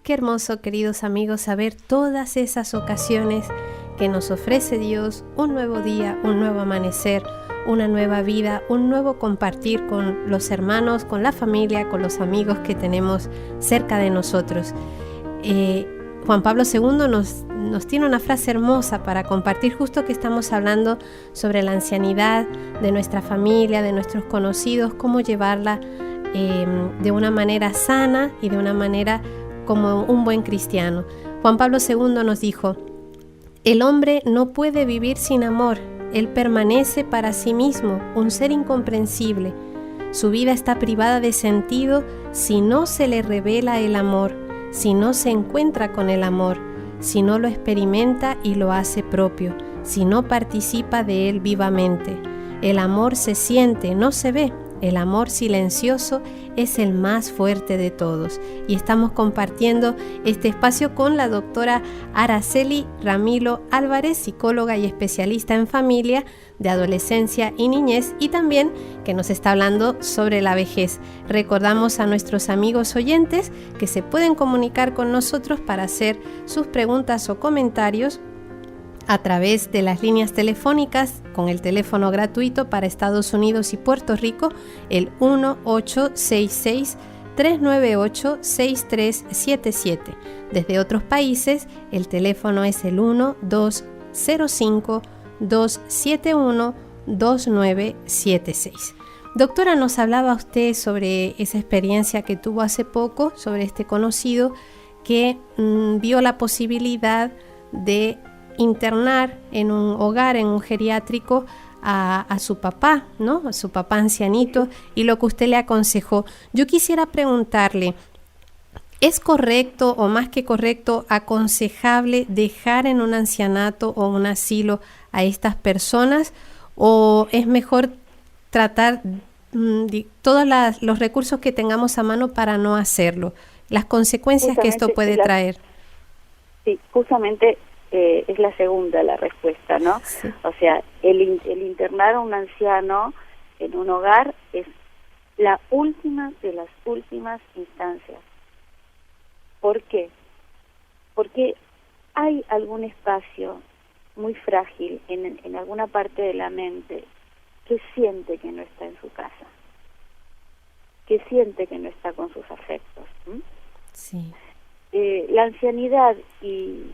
Qué hermoso, queridos amigos, saber todas esas ocasiones que nos ofrece Dios, un nuevo día, un nuevo amanecer, una nueva vida, un nuevo compartir con los hermanos, con la familia, con los amigos que tenemos cerca de nosotros. Juan Pablo II nos tiene una frase hermosa para compartir, justo que estamos hablando sobre la ancianidad de nuestra familia, de nuestros conocidos, cómo llevarla de una manera sana y de una manera como un buen cristiano. Juan Pablo II nos dijo: el hombre no puede vivir sin amor, él permanece para sí mismo un ser incomprensible. Su vida está privada de sentido si no se le revela el amor, si no se encuentra con el amor, si no lo experimenta y lo hace propio, si no participa de él vivamente. El amor se siente, no se ve. el amor silencioso es el más fuerte de todos. Y estamos compartiendo este espacio con la doctora Araceli Ramilo Álvarez, psicóloga y especialista en familia, de adolescencia y niñez, y también que nos está hablando sobre la vejez. Recordamos a nuestros amigos oyentes que se pueden comunicar con nosotros para hacer sus preguntas o comentarios a través de las líneas telefónicas con el teléfono gratuito para Estados Unidos y Puerto Rico, el 1-866-398-6377. Desde otros países, el teléfono es el 1-205-271-2976. Doctora, nos hablaba usted sobre esa experiencia que tuvo hace poco, sobre este conocido que vio la posibilidad de internar en un hogar, en un geriátrico, a su papá, ¿no? A su papá ancianito, y lo que usted le aconsejó. Yo quisiera preguntarle, ¿es correcto o más que correcto, aconsejable dejar en un ancianato o un asilo a estas personas, o es mejor tratar todos los recursos que tengamos a mano para no hacerlo? Las consecuencias que esto puede traer. Sí, justamente es la segunda la respuesta, ¿no? Sí. O sea, el internar a un anciano en un hogar es la última de las últimas instancias. ¿Por qué? Porque hay algún espacio muy frágil en alguna parte de la mente que siente que no está en su casa, que siente que no está con sus afectos. Sí. La ancianidad y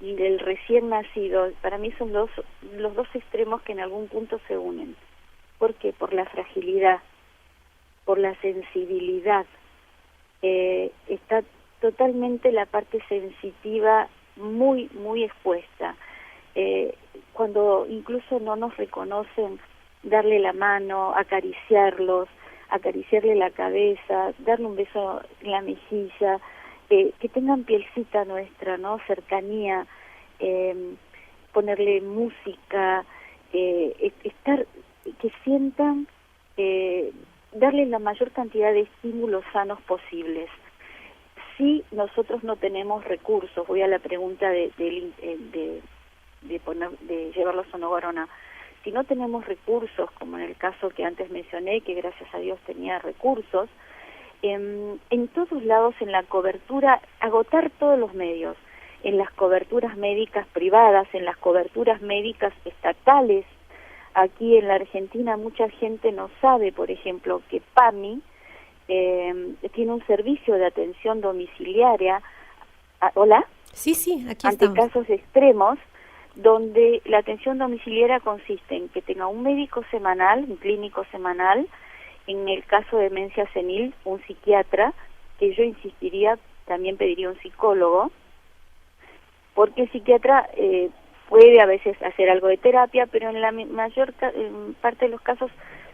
el recién nacido, para mí son los dos extremos que en algún punto se unen. ¿Por qué? Por la fragilidad, por la sensibilidad. Está totalmente la parte sensitiva muy, muy expuesta. Cuando incluso no nos reconocen, darle la mano, acariciarle la cabeza, darle un beso en la mejilla, que tengan pielcita nuestra, ¿no? Cercanía, ponerle música, estar, que sientan, darle la mayor cantidad de estímulos sanos posibles. Si nosotros no tenemos recursos, voy a la pregunta de llevarlos a un hogar o no. Si no tenemos recursos, como en el caso que antes mencioné, que gracias a Dios tenía recursos, en todos lados, en la cobertura, agotar todos los medios, en las coberturas médicas privadas, en las coberturas médicas estatales. Aquí en la Argentina mucha gente no sabe, por ejemplo, que PAMI tiene un servicio de atención domiciliaria. ¿Hola? Sí, aquí ante estamos. Casos extremos, donde la atención domiciliaria consiste en que tenga un médico semanal, un clínico semanal, en el caso de demencia senil, un psiquiatra, que yo insistiría, también pediría un psicólogo, porque el psiquiatra puede a veces hacer algo de terapia, pero en la mayor parte de los casos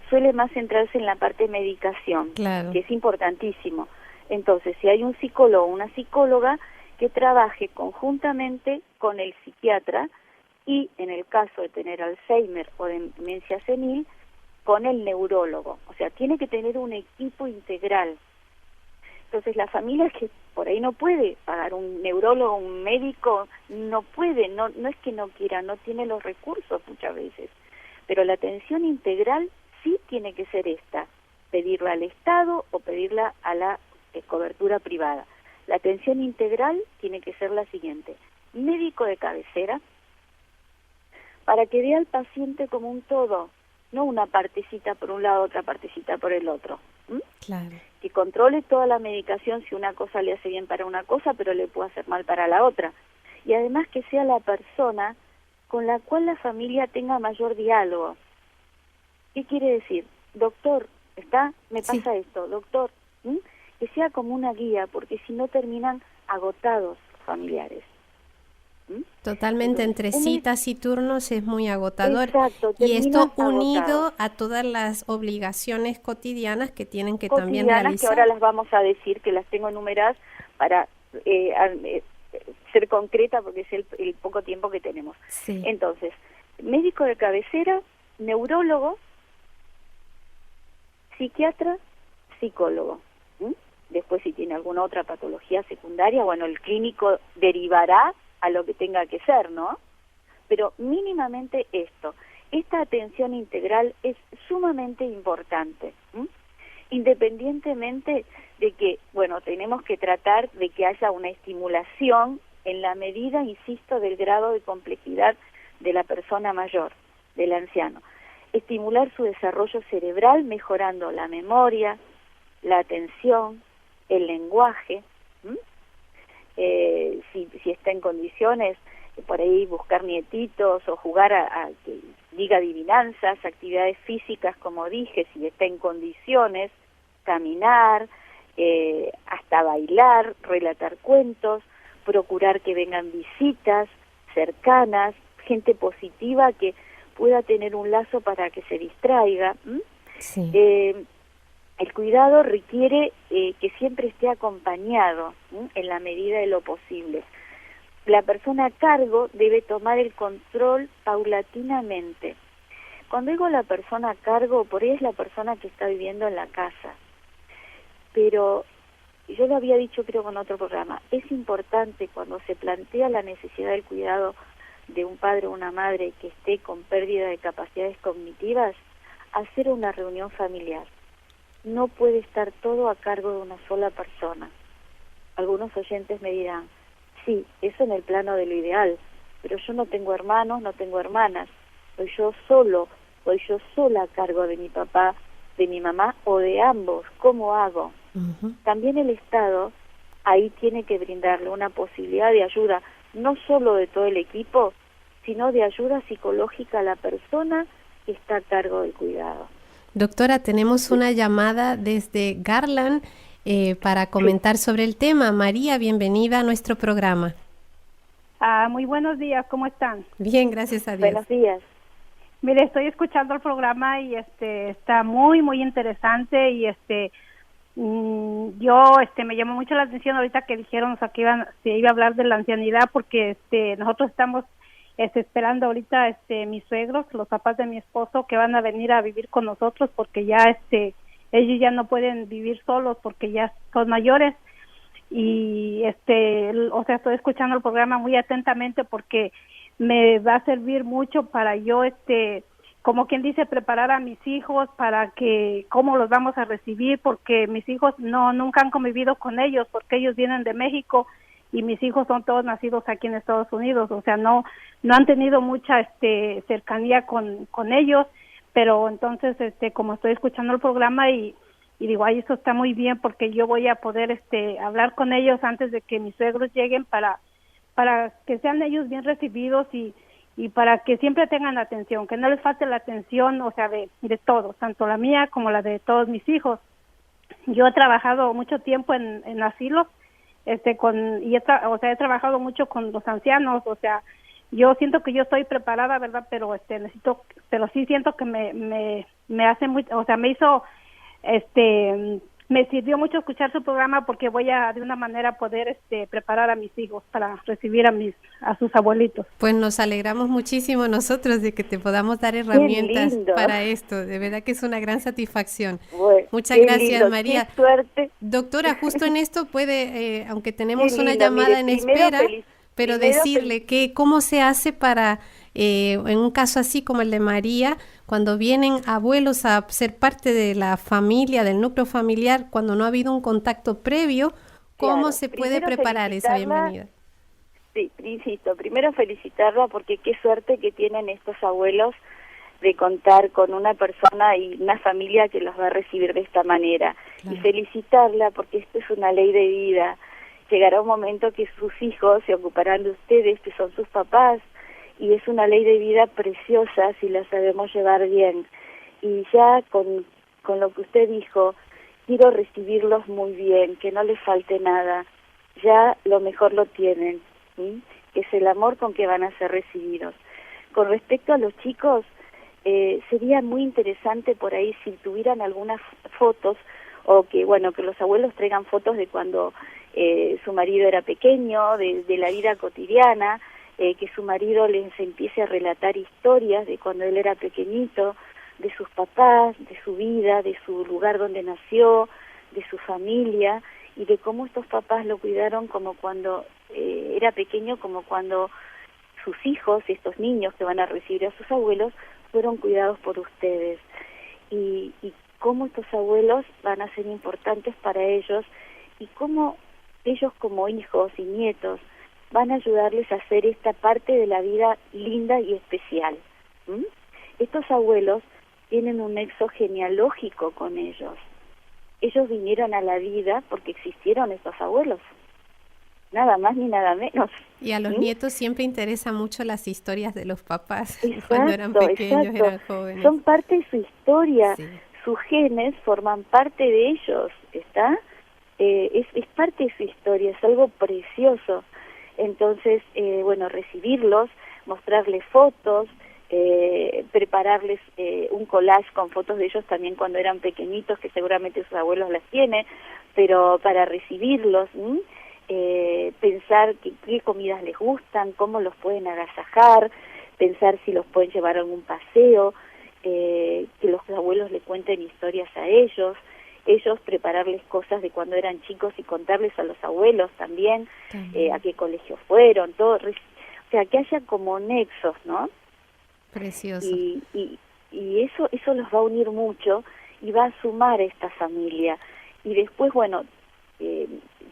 suele más centrarse en la parte de medicación, Claro. que es importantísimo. Entonces, si hay un psicólogo o una psicóloga que trabaje conjuntamente con el psiquiatra y, en el caso de tener Alzheimer o demencia senil, con el neurólogo. O sea, tiene que tener un equipo integral. Entonces, la familia que por ahí no puede pagar un neurólogo, un médico, no puede, no es que no quiera, no tiene los recursos muchas veces. Pero la atención integral sí tiene que ser esta, pedirla al Estado o pedirla a la cobertura privada. La atención integral tiene que ser la siguiente: médico de cabecera, para que vea al paciente como un todo, no una partecita por un lado, otra partecita por el otro. Claro. Que controle toda la medicación si una cosa le hace bien para una cosa, pero le puede hacer mal para la otra. Y además que sea la persona con la cual la familia tenga mayor diálogo. ¿Qué quiere decir? Doctor, me pasa esto, doctor, que sea como una guía, porque si no terminan agotados familiares. Totalmente, entre citas y turnos es muy agotador. Exacto, y esto terminan unido agotados. a todas las obligaciones cotidianas que tienen que Cotidianas, también realizar. que ahora las vamos a decir, que las tengo enumeradas para ser concreta, porque es el poco tiempo que tenemos. Sí. Entonces, médico de cabecera, neurólogo, psiquiatra, psicólogo. ¿Mm? Después, si tiene alguna otra patología secundaria, bueno, el clínico derivará a lo que tenga que ser, ¿no? Pero mínimamente esto. Esta atención integral es sumamente importante, independientemente de que, bueno, tenemos que tratar de que haya una estimulación en la medida, insisto, del grado de complejidad de la persona mayor, del anciano. Estimular su desarrollo cerebral mejorando la memoria, la atención, el lenguaje, si está en condiciones, por ahí buscar nietitos o jugar a que diga adivinanzas, actividades físicas, como dije, si está en condiciones, caminar, hasta bailar, relatar cuentos, procurar que vengan visitas cercanas, gente positiva que pueda tener un lazo para que se distraiga. Sí. El cuidado requiere que siempre esté acompañado, en la medida de lo posible. La persona a cargo debe tomar el control paulatinamente. Cuando digo la persona a cargo, por ahí es la persona que está viviendo en la casa. Pero yo lo había dicho, creo, con otro programa, es importante cuando se plantea la necesidad del cuidado de un padre o una madre que esté con pérdida de capacidades cognitivas, hacer una reunión familiar. No puede estar todo a cargo de una sola persona. Algunos oyentes me dirán, sí, eso en el plano de lo ideal, pero yo no tengo hermanos, no tengo hermanas, soy yo solo, soy yo sola a cargo de mi papá, de mi mamá o de ambos. ¿Cómo hago? También el Estado ahí tiene que brindarle una posibilidad de ayuda, no solo de todo el equipo, sino de ayuda psicológica a la persona que está a cargo del cuidado. Doctora, tenemos una llamada desde Garland para comentar sobre el tema. María, bienvenida a nuestro programa. Muy buenos días, ¿cómo están? Bien, gracias a Dios. Buenos días. Mire, estoy escuchando el programa y está muy interesante y yo me llamó mucho la atención ahorita que dijeron, o sea, que se iba a hablar de la ancianidad, porque nosotros estamos esperando ahorita mis suegros, los papás de mi esposo, que van a venir a vivir con nosotros, porque ya ellos ya no pueden vivir solos porque ya son mayores. Y o sea, estoy escuchando el programa muy atentamente porque me va a servir mucho para yo como quien dice, preparar a mis hijos para que cómo los vamos a recibir, porque mis hijos nunca han convivido con ellos, porque ellos vienen de México y mis hijos son todos nacidos aquí en Estados Unidos, o sea, no han tenido mucha cercanía con ellos, pero entonces como estoy escuchando el programa y digo, ay, eso está muy bien, porque yo voy a poder hablar con ellos antes de que mis suegros lleguen para que sean ellos bien recibidos y para que siempre tengan atención, que no les falte la atención, o sea, de todos, tanto la mía como la de todos mis hijos. Yo he trabajado mucho tiempo en asilos, he trabajado mucho con los ancianos, o sea, yo siento que yo estoy preparada, ¿verdad? Pero pero sí siento que me hace mucho, o sea, me sirvió mucho escuchar su programa, porque voy a de una manera poder preparar a mis hijos para recibir a sus abuelitos. Pues nos alegramos muchísimo nosotros de que te podamos dar herramientas para esto. De verdad que es una gran satisfacción. Bueno, muchas gracias, lindo, María. Qué suerte. Doctora, justo en esto puede, aunque tenemos una llamada en espera, pero decirle que cómo se hace para, en un caso así como el de María, cuando vienen abuelos a ser parte de la familia, del núcleo familiar, cuando no ha habido un contacto previo, ¿cómo se puede preparar esa bienvenida? Sí, insisto, primero felicitarla, porque qué suerte que tienen estos abuelos de contar con una persona y una familia que los va a recibir de esta manera. Claro. Y felicitarla porque esto es una ley de vida. Llegará un momento que sus hijos se ocuparán de ustedes, que son sus papás, y es una ley de vida preciosa si la sabemos llevar bien. Y ya con lo que usted dijo, quiero recibirlos muy bien, que no les falte nada. Ya lo mejor lo tienen, ¿sí? Que es el amor con que van a ser recibidos. Con respecto a los chicos, sería muy interesante por ahí si tuvieran algunas fotos, o que los abuelos traigan fotos de cuando su marido era pequeño, de la vida cotidiana, que su marido les empiece a relatar historias de cuando él era pequeñito, de sus papás, de su vida, de su lugar donde nació, de su familia, y de cómo estos papás lo cuidaron como cuando era pequeño, como cuando sus hijos, estos niños que van a recibir a sus abuelos, fueron cuidados por ustedes. Y cómo estos abuelos van a ser importantes para ellos, y cómo ellos como hijos y nietos van a ayudarles a hacer esta parte de la vida linda y especial. Estos abuelos tienen un nexo genealógico con ellos. Ellos vinieron a la vida porque existieron estos abuelos, nada más ni nada menos. Y a los nietos siempre interesan mucho las historias de los papás, exacto, cuando eran pequeños, exacto. eran jóvenes. Son parte de su historia, sí. Sus genes forman parte de ellos, ¿está? Es parte de su historia, es algo precioso. Entonces, bueno, recibirlos, mostrarles fotos, prepararles un collage con fotos de ellos también cuando eran pequeñitos, que seguramente sus abuelos las tienen, pero para recibirlos, pensar qué comidas les gustan, cómo los pueden agasajar, pensar si los pueden llevar a algún paseo, que los abuelos le cuenten historias a ellos prepararles cosas de cuando eran chicos y contarles a los abuelos también, a qué colegio fueron, todo, o sea, que haya como nexos, ¿no? Precioso. Y eso los va a unir mucho y va a sumar a esta familia. Y después, bueno,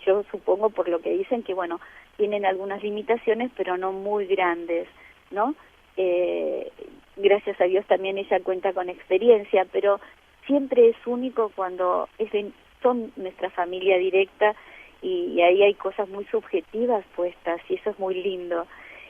yo supongo por lo que dicen que, bueno, tienen algunas limitaciones, pero no muy grandes, ¿no? Gracias a Dios también ella cuenta con experiencia, pero siempre es único cuando son nuestra familia directa, y ahí hay cosas muy subjetivas puestas, y eso es muy lindo.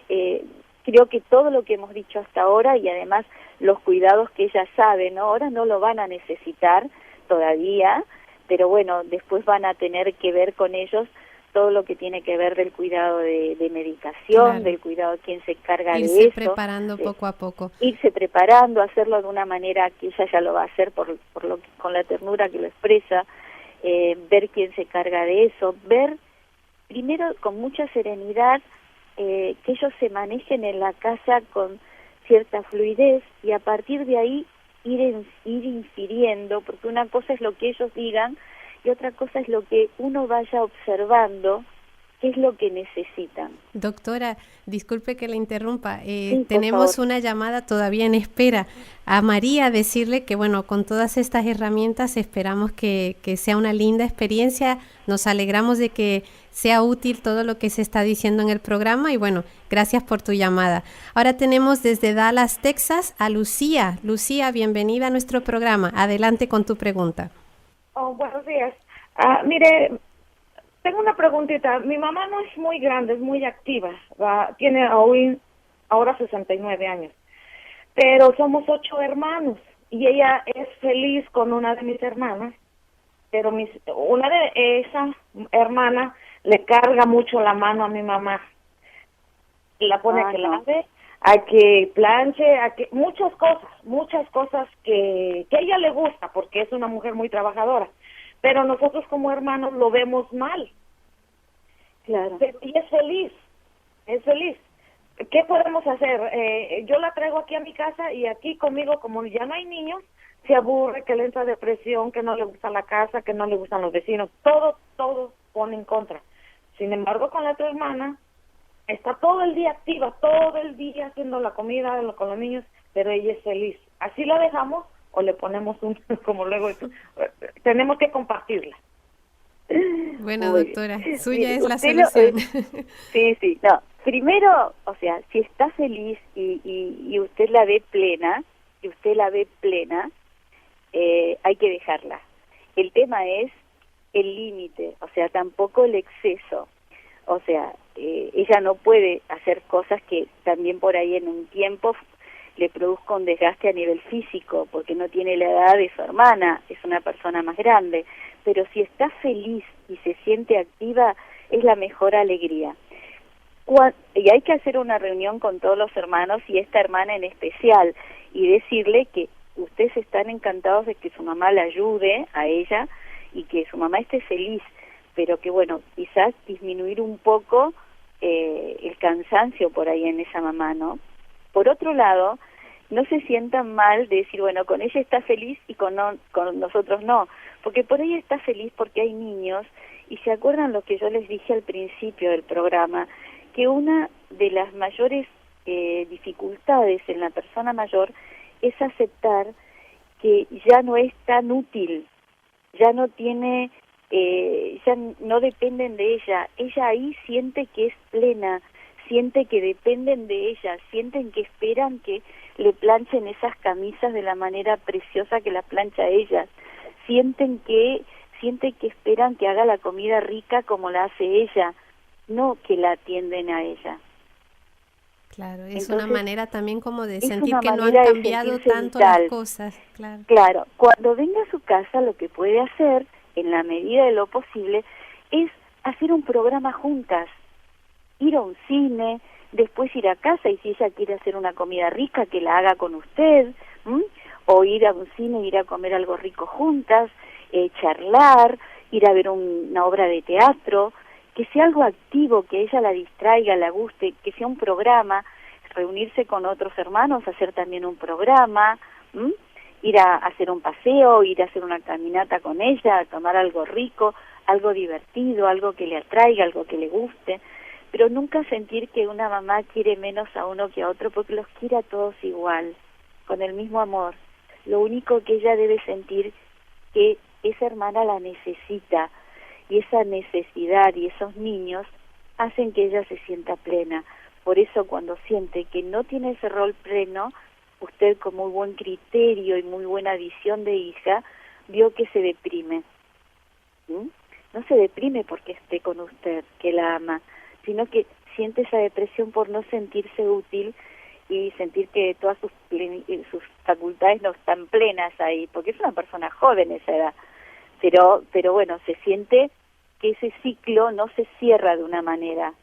Creo que todo lo que hemos dicho hasta ahora, y además los cuidados que ella sabe, ¿no? Ahora no lo van a necesitar todavía, pero bueno, después van a tener que ver con ellos todo lo que tiene que ver del cuidado de medicación, claro, del cuidado de quién se encarga de eso. Irse preparando poco a poco. Irse preparando, hacerlo de una manera que ella ya lo va a hacer con la ternura que lo expresa, ver quién se encarga de eso, ver primero con mucha serenidad que ellos se manejen en la casa con cierta fluidez, y a partir de ahí ir infiriendo, porque una cosa es lo que ellos digan y otra cosa es lo que uno vaya observando, qué es lo que necesitan. Doctora, disculpe que le interrumpa, tenemos una llamada todavía en espera. A María decirle que, bueno, con todas estas herramientas esperamos que sea una linda experiencia. Nos alegramos de que sea útil todo lo que se está diciendo en el programa, y bueno, gracias por tu llamada. Ahora tenemos desde Dallas, Texas, a Lucía. Lucía, bienvenida a nuestro programa. Adelante con tu pregunta. Oh, buenos días. Mire, tengo una preguntita. Mi mamá no es muy grande, es muy activa. Tiene ahora 69 años. Pero somos 8 hermanos y ella es feliz con una de mis hermanas. Pero una de esas hermanas le carga mucho la mano a mi mamá. La pone a que lave, a que planche, a que muchas cosas que a ella le gusta, porque es una mujer muy trabajadora. Pero nosotros como hermanos lo vemos mal. Claro. Y es feliz. ¿Qué podemos hacer? Yo la traigo aquí a mi casa, y aquí conmigo, como ya no hay niños, se aburre, que le entra depresión, que no le gusta la casa, que no le gustan los vecinos. Todo pone en contra. Sin embargo, con la otra hermana, está todo el día activa, todo el día haciendo la comida con los niños, pero ella es feliz. ¿Así la dejamos o le ponemos como luego? Tenemos que compartirla. Bueno, doctora, suya es la solución. Sí, no. Primero, o sea, si está feliz y usted la ve plena, hay que dejarla. El tema es el límite, o sea, tampoco el exceso. O sea, ella no puede hacer cosas que también por ahí en un tiempo le produzca un desgaste a nivel físico, porque no tiene la edad de su hermana, es una persona más grande. Pero si está feliz y se siente activa, es la mejor alegría. Y hay que hacer una reunión con todos los hermanos y esta hermana en especial, y decirle que ustedes están encantados de que su mamá la ayude a ella y que su mamá esté feliz, pero que bueno, quizás disminuir un poco el cansancio por ahí en esa mamá, ¿no? Por otro lado, no se sientan mal de decir, bueno, con ella está feliz y con nosotros no, porque por ahí está feliz porque hay niños, y se acuerdan lo que yo les dije al principio del programa, que una de las mayores dificultades en la persona mayor es aceptar que ya no es tan útil, ya no tiene, ya no dependen de ella ahí siente que es plena, siente que dependen de ella, sienten que esperan que le planchen esas camisas de la manera preciosa que las plancha ella, siente que esperan que haga la comida rica como la hace ella, no que la atienden a ella. Claro, es Entonces, una manera también como de es sentir una que no han manera de cambiado sentirse tanto vital. las cosas. Claro. Claro, cuando venga a su casa lo que puede hacer, en la medida de lo posible, es hacer un programa juntas, ir a un cine, después ir a casa, y si ella quiere hacer una comida rica, que la haga con usted, o ir a un cine, ir a comer algo rico juntas, charlar, ir a ver una obra de teatro, que sea algo activo, que ella la distraiga, la guste, que sea un programa, reunirse con otros hermanos, hacer también un programa, ir a hacer un paseo, ir a hacer una caminata con ella, a tomar algo rico, algo divertido, algo que le atraiga, algo que le guste, pero nunca sentir que una mamá quiere menos a uno que a otro, porque los quiere a todos igual, con el mismo amor. Lo único que ella debe sentir que esa hermana la necesita, y esa necesidad y esos niños hacen que ella se sienta plena. Por eso cuando siente que no tiene ese rol pleno, usted con muy buen criterio y muy buena visión de hija, vio que se deprime. No se deprime porque esté con usted, que la ama, sino que siente esa depresión por no sentirse útil y sentir que todas sus facultades no están plenas ahí, porque es una persona joven esa edad. Pero bueno, se siente que ese ciclo no se cierra de una manera.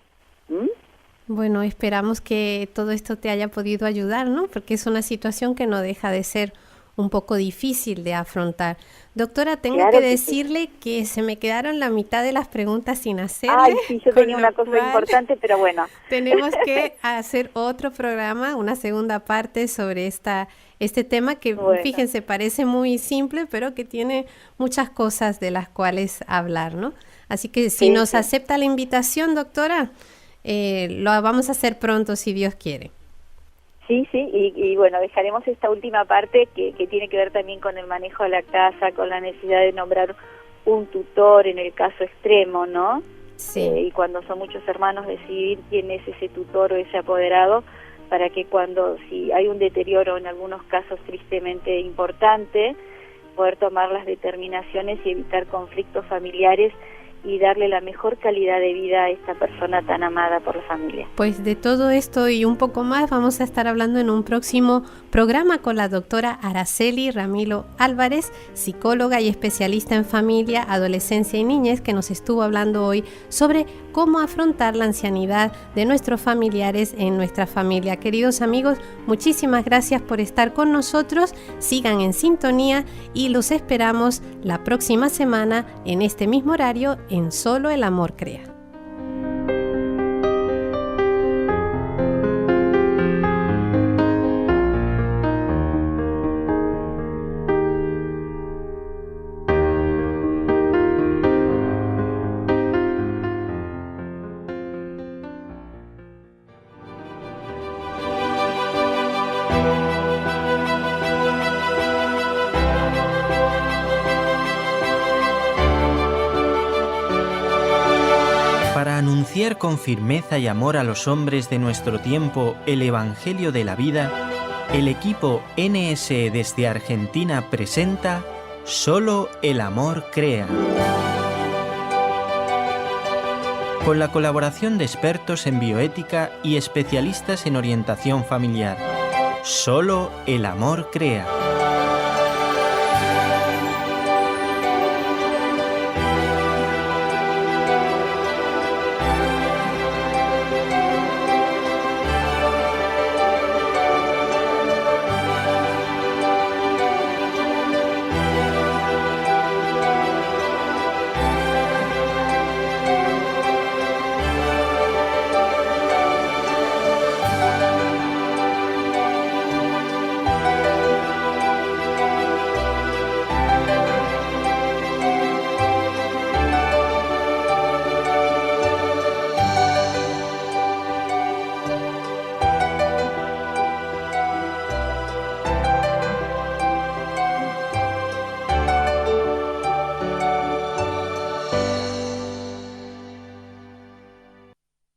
Bueno, esperamos que todo esto te haya podido ayudar, ¿no? Porque es una situación que no deja de ser un poco difícil de afrontar. Doctora, tengo Claro que que decirle que se me quedaron la mitad de las preguntas sin hacerle. Ay, sí, yo tenía una cosa importante, pero bueno. Tenemos que hacer otro programa, una segunda parte sobre este tema que, bueno, fíjense, parece muy simple, pero que tiene muchas cosas de las cuales hablar, ¿no? Así que si nos acepta la invitación, doctora, lo vamos a hacer pronto, si Dios quiere. Sí, y bueno, dejaremos esta última parte que tiene que ver también con el manejo de la casa, con la necesidad de nombrar un tutor en el caso extremo, ¿no? Sí. Y cuando son muchos hermanos, decidir quién es ese tutor o ese apoderado, para que si hay un deterioro, en algunos casos tristemente importante, poder tomar las determinaciones y evitar conflictos familiares y darle la mejor calidad de vida a esta persona tan amada por la familia. Pues de todo esto y un poco más vamos a estar hablando en un próximo programa con la doctora Araceli Ramilo Álvarez, psicóloga y especialista en familia, adolescencia y niñez, que nos estuvo hablando hoy sobre cómo afrontar la ancianidad de nuestros familiares en nuestra familia. Queridos amigos, muchísimas gracias por estar con nosotros, sigan en sintonía y los esperamos la próxima semana en este mismo horario en Solo el Amor Crea. Anunciar con firmeza y amor a los hombres de nuestro tiempo el Evangelio de la vida, el equipo NSE desde Argentina presenta Solo el Amor Crea. Con la colaboración de expertos en bioética y especialistas en orientación familiar. Solo el Amor Crea.